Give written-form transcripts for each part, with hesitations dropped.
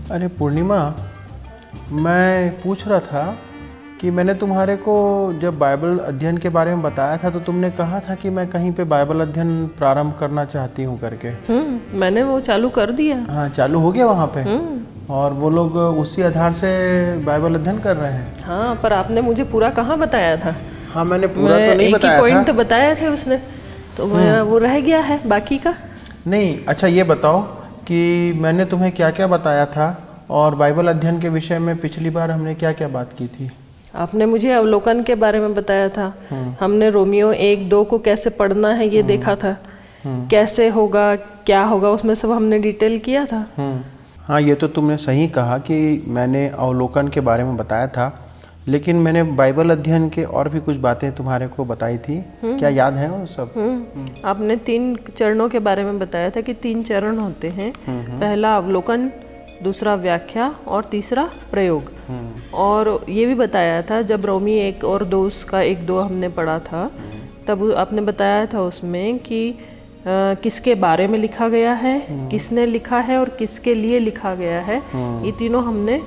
अरे पूर्णिमा, मैं पूछ रहा था कि मैंने तुम्हारे को जब बाइबल अध्ययन के बारे में बताया था तो तुमने कहा था कि मैं कहीं पे बाइबल अध्ययन प्रारंभ करना चाहती हूँ करके। मैंने वो चालू कर दिया। हाँ, चालू हो गया वहाँ पे। और वो लोग उसी आधार से बाइबल अध्ययन कर रहे हैं। हाँ, पर आपने मुझे पूरा कहाँ बताया था। हाँ, मैंने पूरा तो नहीं बताया था। एक ही पॉइंट था। तो बताया थे उसने, तो मैं वो रह गया है बाकी का। नहीं, अच्छा ये बताओ कि मैंने तुम्हें क्या क्या बताया था और बाइबल अध्ययन के विषय में पिछली बार हमने क्या क्या बात की थी। आपने मुझे अवलोकन के बारे में बताया था। हमने रोमियो 1-2 को कैसे पढ़ना है ये देखा था। कैसे होगा, क्या होगा, उसमें सब हमने डिटेल किया था। हाँ, ये तो तुमने सही कहा कि मैंने अवलोकन के बारे में बताया था, लेकिन मैंने बाइबल अध्ययन के और भी कुछ बातें तुम्हारे को बताई थी। क्या याद है वो सब? आपने 3 चरणों के बारे में बताया था कि 3 चरण होते हैं। पहला अवलोकन, दूसरा व्याख्या और तीसरा प्रयोग। और ये भी बताया था जब रोमी 1 और 2 उसका 1-2 हमने पढ़ा था, तब आपने बताया था उसमें कि किसके बारे में लिखा गया है, किसने लिखा है और किसके लिए लिखा गया है। ये तीनों हमने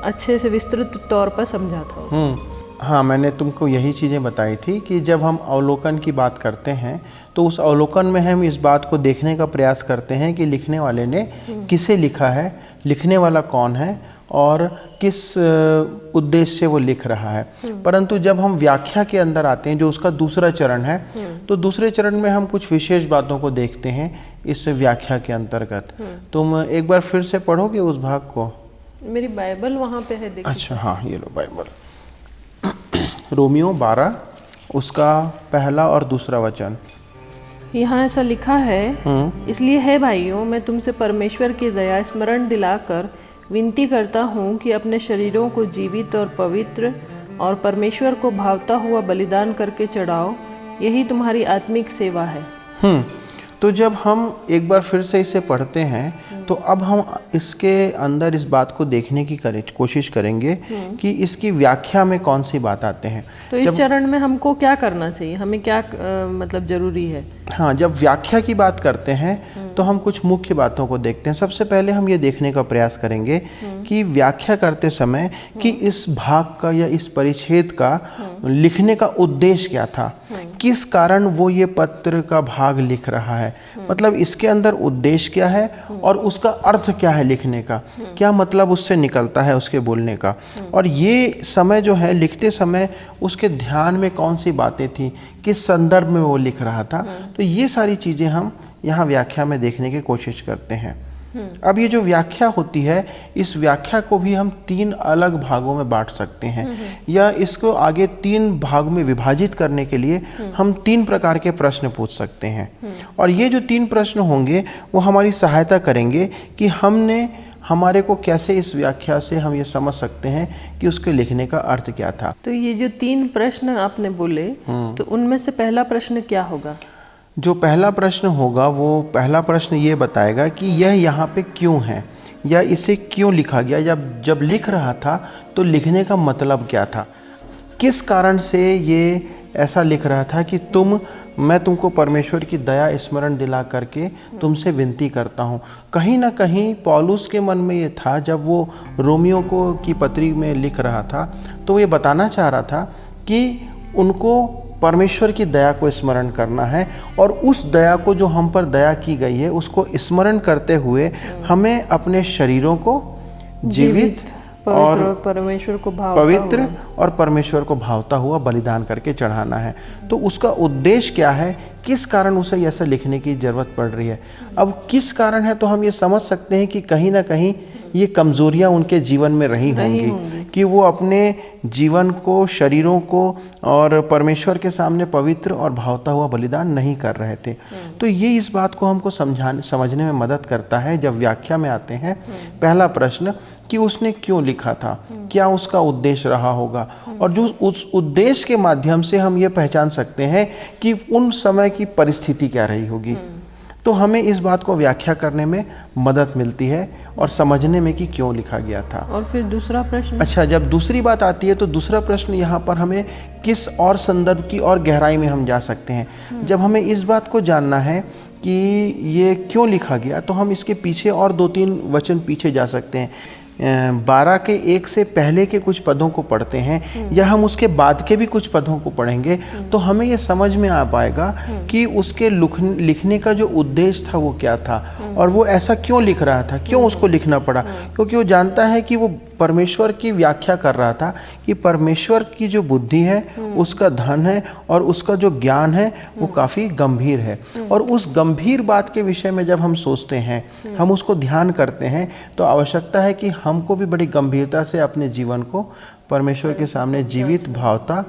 अच्छे से विस्तृत तौर पर समझा था उसमें। हाँ, मैंने तुमको यही चीज़ें बताई थी कि जब हम अवलोकन की बात करते हैं तो उस अवलोकन में हम इस बात को देखने का प्रयास करते हैं कि लिखने वाले ने किसे लिखा है, लिखने वाला कौन है और किस उद्देश्य से वो लिख रहा है। परंतु जब हम व्याख्या के अंदर आते हैं, जो उसका दूसरा चरण है, तो दूसरे चरण में हम कुछ विशेष बातों को देखते हैं इस व्याख्या के अंतर्गत। तुम एक बार फिर से पढ़ोगे उस भाग को? मेरी बाइबल वहाँ पे है, देखिए। अच्छा, हाँ, ये लो बाइबल। रोमियो 12 उसका पहला और दूसरा वचन। यहाँ ऐसा लिखा है, इसलिए है भाइयों, मैं तुमसे परमेश्वर की दया स्मरण दिलाकर विनती करता हूँ कि अपने शरीरों को जीवित और पवित्र और परमेश्वर को भावता हुआ बलिदान करके चढ़ाओ, यही तुम्हारी आत्मिक सेवा है। तो जब हम एक बार फिर से इसे पढ़ते हैं तो अब हम इसके अंदर इस बात को देखने की कोशिश करेंगे कि इसकी व्याख्या में कौन सी बात आते हैं। तो इस चरण में हमको क्या करना चाहिए, हमें क्या मतलब जरूरी है? हाँ, जब व्याख्या की बात करते हैं तो हम कुछ मुख्य बातों को देखते हैं। सबसे पहले हम ये देखने का प्रयास करेंगे कि व्याख्या करते समय कि इस भाग का या इस परिच्छेद का लिखने का उद्देश्य क्या था, किस कारण वो ये पत्र का भाग लिख रहा है, मतलब इसके अंदर उद्देश्य क्या है और उसका अर्थ क्या है लिखने का, क्या मतलब उससे निकलता है उसके बोलने का। और ये समय जो है, लिखते समय उसके ध्यान में कौन सी बातें थी, किस संदर्भ में वो लिख रहा था। तो ये सारी चीज़ें हम यहाँ व्याख्या में देखने की कोशिश करते हैं। अब ये जो व्याख्या होती है, इस व्याख्या को भी हम 3 अलग भागों में बांट सकते हैं, या इसको आगे 3 भाग में विभाजित करने के लिए हम 3 प्रकार के प्रश्न पूछ सकते हैं। और ये जो 3 प्रश्न होंगे वो हमारी सहायता करेंगे कि हमारे को कैसे इस व्याख्या से हम ये समझ सकते हैं कि उसके लिखने का अर्थ क्या था। तो ये जो 3 प्रश्न आपने बोले, तो उनमें से पहला प्रश्न क्या होगा? जो पहला प्रश्न होगा, वो पहला प्रश्न ये बताएगा कि यह यहाँ पे क्यों है, या इसे क्यों लिखा गया, जब लिख रहा था तो लिखने का मतलब क्या था, किस कारण से ये ऐसा लिख रहा था कि मैं तुमको परमेश्वर की दया स्मरण दिला करके तुमसे विनती करता हूँ। कहीं ना कहीं पौलुस के मन में ये था, जब वो रोमियो की पत्री में लिख रहा था तो ये बताना चाह रहा था कि उनको परमेश्वर की दया को स्मरण करना है, और उस दया को, जो हम पर दया की गई है, उसको स्मरण करते हुए हमें अपने शरीरों को जीवित और परमेश्वर को पवित्र और परमेश्वर को भावता हुआ बलिदान करके चढ़ाना है। तो उसका उद्देश्य क्या है, किस कारण उसे ऐसा लिखने की ज़रूरत पड़ रही है। अब किस कारण है, तो हम ये समझ सकते हैं कि कहीं ना कहीं ये कमज़ोरियाँ उनके जीवन में रही होंगी कि वो अपने जीवन को, शरीरों को और परमेश्वर के सामने पवित्र और भावता हुआ बलिदान नहीं कर रहे थे। तो ये इस बात को हमको समझने में मदद करता है जब व्याख्या में आते हैं। पहला प्रश्न कि उसने क्यों लिखा था, क्या उसका उद्देश्य रहा होगा, और जो उस उद्देश्य के माध्यम से हम ये पहचान सकते हैं कि उन समय की परिस्थिति क्या रही होगी। तो हमें इस बात को व्याख्या करने में मदद मिलती है और समझने में कि क्यों लिखा गया था। और फिर दूसरा प्रश्न। अच्छा, जब दूसरी बात आती है तो दूसरा प्रश्न यहाँ पर हमें किस और संदर्भ की और गहराई में हम जा सकते हैं। जब हमें इस बात को जानना है कि ये क्यों लिखा गया, तो हम इसके पीछे और 2-3 वचन पीछे जा सकते हैं। 12 के 1 से पहले के कुछ पदों को पढ़ते हैं या हम उसके बाद के भी कुछ पदों को पढ़ेंगे तो हमें ये समझ में आ पाएगा कि उसके लिखने का जो उद्देश्य था वो क्या था और वो ऐसा क्यों लिख रहा था, क्यों उसको लिखना पड़ा। क्योंकि वो जानता है कि वो परमेश्वर की व्याख्या कर रहा था कि परमेश्वर की जो बुद्धि है, उसका धन है और उसका जो ज्ञान है वो काफ़ी गंभीर है। और उस गंभीर बात के विषय में जब हम सोचते हैं, हम उसको ध्यान करते हैं, तो आवश्यकता है कि हमको भी बड़ी गंभीरता से अपने जीवन को परमेश्वर के सामने जीवित भावता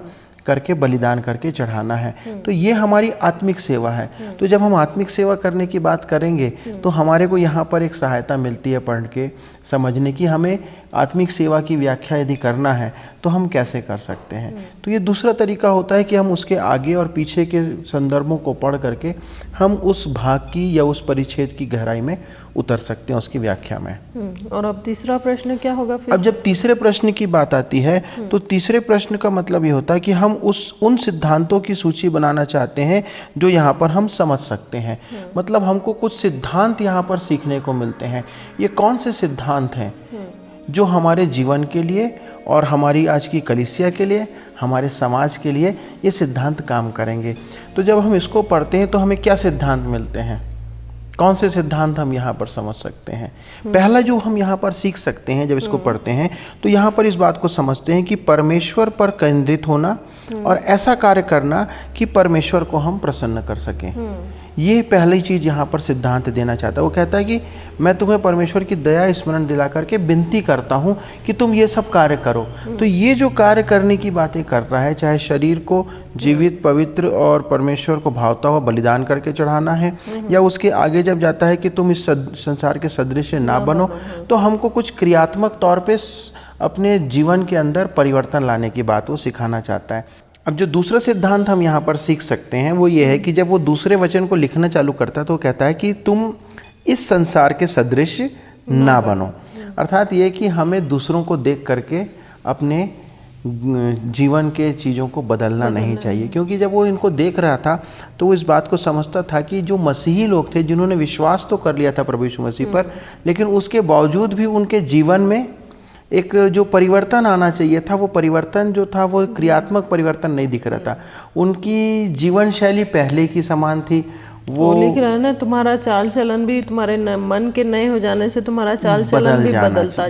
करके बलिदान करके चढ़ाना है। तो ये हमारी आत्मिक सेवा है। तो जब हम आत्मिक सेवा करने की बात करेंगे तो हमारे को यहाँ पर एक सहायता मिलती है पढ़ के समझने की, हमें आत्मिक सेवा की व्याख्या यदि करना है तो हम कैसे कर सकते हैं। तो ये दूसरा तरीका होता है कि हम उसके आगे और पीछे के संदर्भों को पढ़ करके हम उस भाग की या उस परिच्छेद की गहराई में उतर सकते हैं, उसकी व्याख्या में। और अब तीसरा प्रश्न क्या होगा फिर? अब जब तीसरे प्रश्न की बात आती है तो तीसरे प्रश्न का मतलब ये होता है कि हम उन सिद्धांतों की सूची बनाना चाहते हैं जो यहाँ पर हम समझ सकते हैं। मतलब हमको कुछ सिद्धांत यहाँ पर सीखने को मिलते हैं। ये कौन से सिद्धांत हैं जो हमारे जीवन के लिए और हमारी आज की कलीसिया के लिए, हमारे समाज के लिए ये सिद्धांत काम करेंगे। तो जब हम इसको पढ़ते हैं तो हमें क्या सिद्धांत मिलते हैं, कौन से सिद्धांत हम यहाँ पर समझ सकते हैं। पहला जो हम यहाँ पर सीख सकते हैं जब इसको पढ़ते हैं तो यहाँ पर इस बात को समझते हैं कि परमेश्वर पर केंद्रित होना और ऐसा कार्य करना कि परमेश्वर को हम प्रसन्न कर सकें। ये पहली चीज़ यहाँ पर सिद्धांत देना चाहता है। वो कहता है कि मैं तुम्हें परमेश्वर की दया स्मरण दिला करके विनती करता हूँ कि तुम ये सब कार्य करो। तो ये जो कार्य करने की बातें कर रहा है, चाहे शरीर को जीवित, पवित्र और परमेश्वर को भावता हुआ बलिदान करके चढ़ाना है, या उसके आगे जब जाता है कि तुम इस संसार के सदृश ना बनो, तो हमको कुछ क्रियात्मक तौर पे अपने जीवन के अंदर परिवर्तन लाने की बात वो सिखाना चाहता है। अब जो दूसरा सिद्धांत हम यहाँ पर सीख सकते हैं वो ये है कि जब वो दूसरे वचन को लिखना चालू करता है तो कहता है कि तुम इस संसार के सदृश ना बनो। अर्थात ये कि हमें दूसरों को देख करके अपने जीवन के चीज़ों को बदलना नहीं चाहिए। क्योंकि जब वो इनको देख रहा था तो वो इस बात को समझता था कि जो मसीही लोग थे जिन्होंने विश्वास तो कर लिया था प्रभु यीशु मसीह पर, लेकिन उसके बावजूद भी उनके जीवन में एक जो परिवर्तन आना चाहिए था, वो परिवर्तन जो था वो क्रियात्मक परिवर्तन नहीं दिख रहा था। उनकी जीवन शैली पहले की समान थी। वो लिख रहा है ना, तुम्हारा चाल चलन भी तुम्हारे मन के नए हो जाने से तुम्हारा चाल चलन भी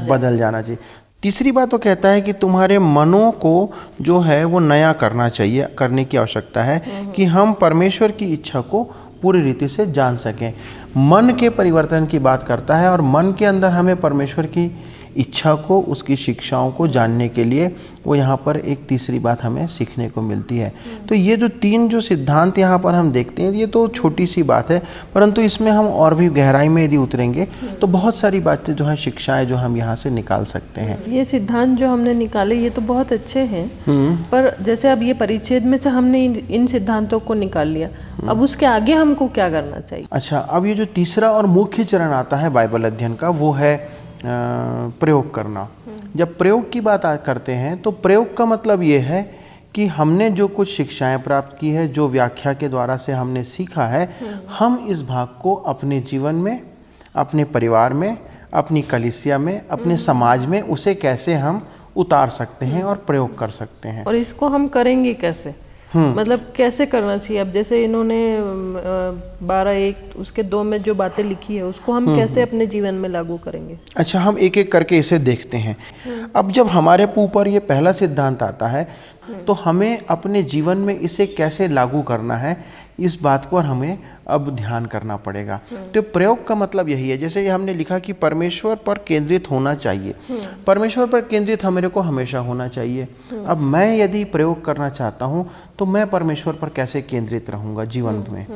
बदल जाना चाहिए। तीसरी बात वो कहता है कि तुम्हारे मनों को जो है वो नया करना चाहिए, करने की आवश्यकता है कि हम परमेश्वर की इच्छा को पूरी रीति से जान सकें। मन के परिवर्तन की बात करता है और मन के अंदर हमें परमेश्वर की इच्छा को, उसकी शिक्षाओं को जानने के लिए वो यहाँ पर एक तीसरी बात हमें सीखने को मिलती है। तो ये जो 3 जो सिद्धांत यहाँ पर हम देखते हैं, ये तो छोटी सी बात है, परंतु इसमें हम और भी गहराई में यदि उतरेंगे तो बहुत सारी बातें जो हैं, शिक्षाएं जो हम यहाँ से निकाल सकते हैं। ये सिद्धांत जो हमने निकाले ये तो बहुत अच्छे हैं, पर जैसे अब ये परिच्छेद में से हमने इन सिद्धांतों को निकाल लिया, अब उसके आगे हमको क्या करना चाहिए? अच्छा, अब ये जो तीसरा और मुख्य चरण आता है बाइबल अध्ययन का, वो है प्रयोग करना। जब प्रयोग की बात करते हैं तो प्रयोग का मतलब ये है कि हमने जो कुछ शिक्षाएं प्राप्त की है, जो व्याख्या के द्वारा से हमने सीखा है, हम इस भाग को अपने जीवन में, अपने परिवार में, अपनी कलीसिया में, अपने समाज में उसे कैसे हम उतार सकते हैं और प्रयोग कर सकते हैं। और इसको हम करेंगे कैसे, मतलब कैसे करना चाहिए? अब जैसे इन्होंने 12:1 उसके 2 में जो बातें लिखी है उसको हम कैसे अपने जीवन में लागू करेंगे? अच्छा, हम एक एक करके इसे देखते हैं। अब जब हमारे ऊपर ये पहला सिद्धांत आता है तो हमें अपने जीवन में इसे कैसे लागू करना है, इस बात पर हमें अब ध्यान करना पड़ेगा। तो प्रयोग का मतलब यही है, जैसे ये हमने लिखा कि परमेश्वर पर केंद्रित होना चाहिए। परमेश्वर पर केंद्रित हमारे को हमेशा होना चाहिए। अब मैं यदि प्रयोग करना चाहता हूँ तो मैं परमेश्वर पर कैसे केंद्रित रहूँगा जीवन में?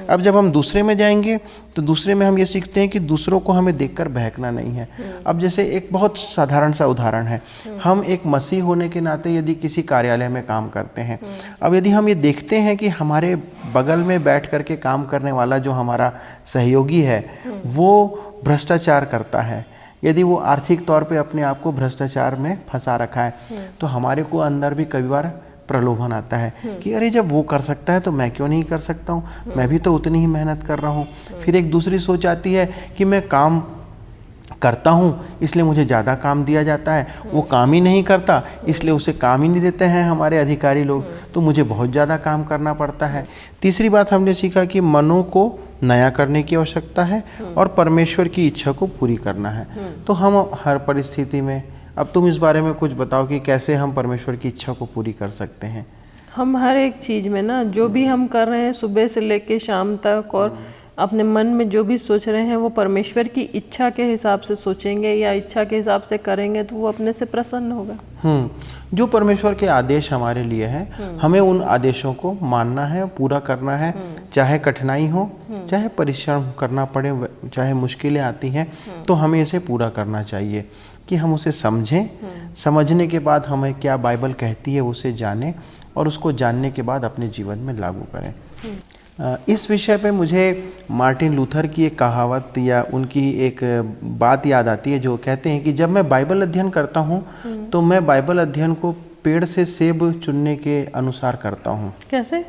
अब जब हम दूसरे में जाएंगे तो दूसरे में हम ये सीखते हैं कि दूसरों को हमें देखकर बहकना नहीं है। अब जैसे एक बहुत साधारण सा उदाहरण है, हम एक मसीह होने के नाते यदि किसी कार्यालय में काम करते हैं, अब यदि हम ये देखते हैं कि हमारे बगल में बैठ कर के काम करने वाला जो हमारा सहयोगी है वो भ्रष्टाचार करता है, यदि वो आर्थिक तौर पे अपने आप को भ्रष्टाचार में फंसा रखा है, तो हमारे को अंदर भी कई बार प्रलोभन आता है कि अरे जब वो कर सकता है तो मैं क्यों नहीं कर सकता हूँ, मैं भी तो उतनी ही मेहनत कर रहा हूँ। फिर एक दूसरी सोच आती है कि मैं काम करता हूँ इसलिए मुझे ज़्यादा काम दिया जाता है, वो काम ही नहीं करता इसलिए उसे काम ही नहीं देते हैं हमारे अधिकारी लोग, तो मुझे बहुत ज़्यादा काम करना पड़ता है। तीसरी बात हमने सीखा कि मनों को नया करने की आवश्यकता है और परमेश्वर की इच्छा को पूरी करना है। तो हम हर परिस्थिति में, अब तुम इस बारे में कुछ बताओ कि कैसे हम परमेश्वर की इच्छा को पूरी कर सकते हैं। हम हर एक चीज़ में ना जो भी हम कर रहे हैं सुबह से लेके शाम तक, और अपने मन में जो भी सोच रहे हैं वो परमेश्वर की इच्छा के हिसाब से सोचेंगे या इच्छा के हिसाब से करेंगे तो वो अपने से प्रसन्न होगा। जो परमेश्वर के आदेश हमारे लिए हैं हमें उन आदेशों को मानना है, पूरा करना है, चाहे कठिनाई हो, चाहे परिश्रम करना पड़े, चाहे मुश्किलें आती हैं, तो हमें इसे पूरा करना चाहिए कि हम उसे समझें, समझने के बाद हमें क्या बाइबल कहती है उसे जानें और उसको जानने के बाद अपने जीवन में लागू करें। इस विषय पे मुझे मार्टिन लूथर की एक कहावत या उनकी एक बात याद आती है जो कहते हैं कि जब मैं बाइबल अध्ययन करता हूँ तो मैं बाइबल अध्ययन को पेड़ से सेब चुनने के अनुसार करता हूँ। कैसे?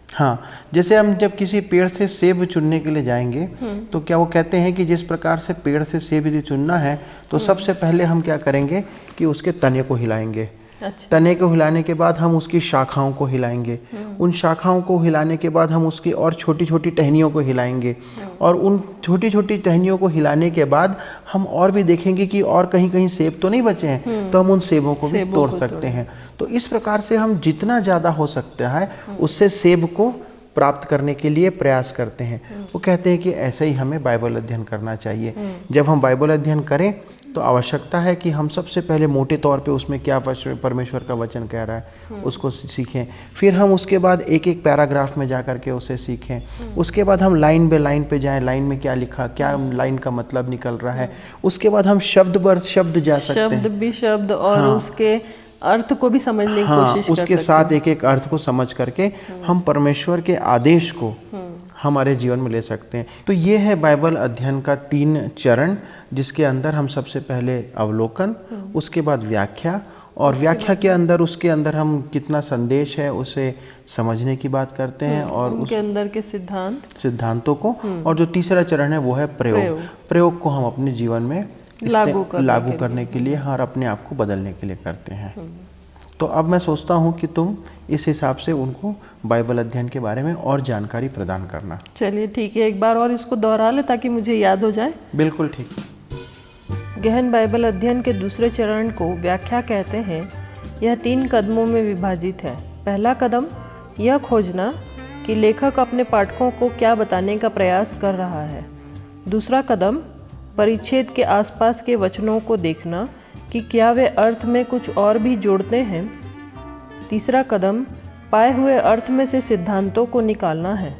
हाँ, जैसे हम जब किसी पेड़ से सेब चुनने के लिए जाएंगे तो क्या वो कहते हैं कि जिस प्रकार से पेड़ से सेब यदि चुनना है तो सबसे पहले हम क्या करेंगे कि उसके तने को हिलाएंगे। अच्छा। तने को हिलाने के बाद हम उसकी शाखाओं को हिलाएंगे, उन शाखाओं को हिलाने के बाद हम उसकी और छोटी छोटी टहनियों को हिलाएंगे, और उन छोटी छोटी टहनियों को हिलाने के बाद हम और भी देखेंगे कि और कहीं कहीं सेब तो नहीं बचे हैं, तो हम उन सेबों को भी तोड़ सकते हैं। तो इस प्रकार से हम जितना ज़्यादा हो सकता है उससे सेब को प्राप्त करने के लिए प्रयास करते हैं। वो कहते हैं कि ऐसे ही हमें बाइबल अध्ययन करना चाहिए। जब हम बाइबल अध्ययन करें तो आवश्यकता है कि हम सबसे पहले मोटे तौर पे उसमें क्या परमेश्वर का वचन कह रहा है उसको सीखें, फिर हम उसके बाद एक एक पैराग्राफ में जा कर के उसे सीखें, उसके बाद हम लाइन बाय लाइन पे जाएं, लाइन में क्या लिखा, क्या लाइन का मतलब निकल रहा है, उसके बाद हम शब्द बर शब्द जा सकते हैं, शब्द भी शब्द और उसके अर्थ को भी समझने की कोशिश कर उसके साथ एक एक अर्थ को समझ करके हम परमेश्वर के आदेश को हमारे जीवन में ले सकते हैं। तो ये है बाइबल अध्ययन का 3 चरण, जिसके अंदर हम सबसे पहले अवलोकन, उसके बाद व्याख्या, और व्याख्या के अंदर उसके अंदर हम कितना संदेश है उसे समझने की बात करते हैं, और उनके अंदर के सिद्धांतों को, और जो तीसरा चरण है वो है प्रयोग को हम अपने जीवन में लागू करने के लिए और अपने आप को बदलने के लिए करते हैं। तो अब मैं सोचता हूँ कि तुम इस हिसाब से उनको बाइबल अध्ययन के बारे में और जानकारी प्रदान करना। चलिए ठीक है, एक बार और इसको दोहरा ले ताकि मुझे याद हो जाए। बिल्कुल ठीक। गहन बाइबल अध्ययन के दूसरे चरण को व्याख्या कहते हैं। यह 3 कदमों में विभाजित है। पहला कदम यह खोजना कि लेखक अपने पाठकों को क्या बताने का प्रयास कर रहा है। दूसरा कदम परिच्छेद के आसपास के वचनों को देखना कि क्या वे अर्थ में कुछ और भी जोड़ते हैं। तीसरा कदम पाए हुए अर्थ में से सिद्धांतों को निकालना है।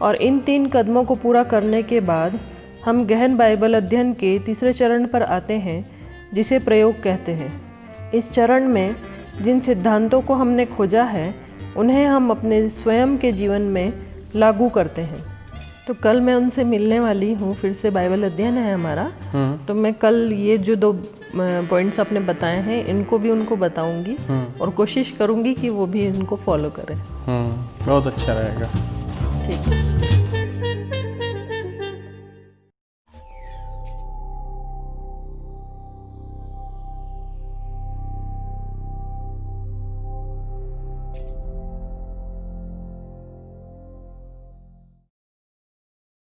और इन 3 कदमों को पूरा करने के बाद हम गहन बाइबल अध्ययन के तीसरे चरण पर आते हैं, जिसे प्रयोग कहते हैं। इस चरण में जिन सिद्धांतों को हमने खोजा है उन्हें हम अपने स्वयं के जीवन में लागू करते हैं। तो कल मैं उनसे मिलने वाली हूँ, फिर से बाइबल अध्ययन है हमारा। तो मैं कल ये जो 2 पॉइंट्स आपने बताए हैं इनको भी उनको बताऊंगी और कोशिश करूंगी कि वो भी इनको फॉलो करें। बहुत अच्छा रहेगा। ठीक है।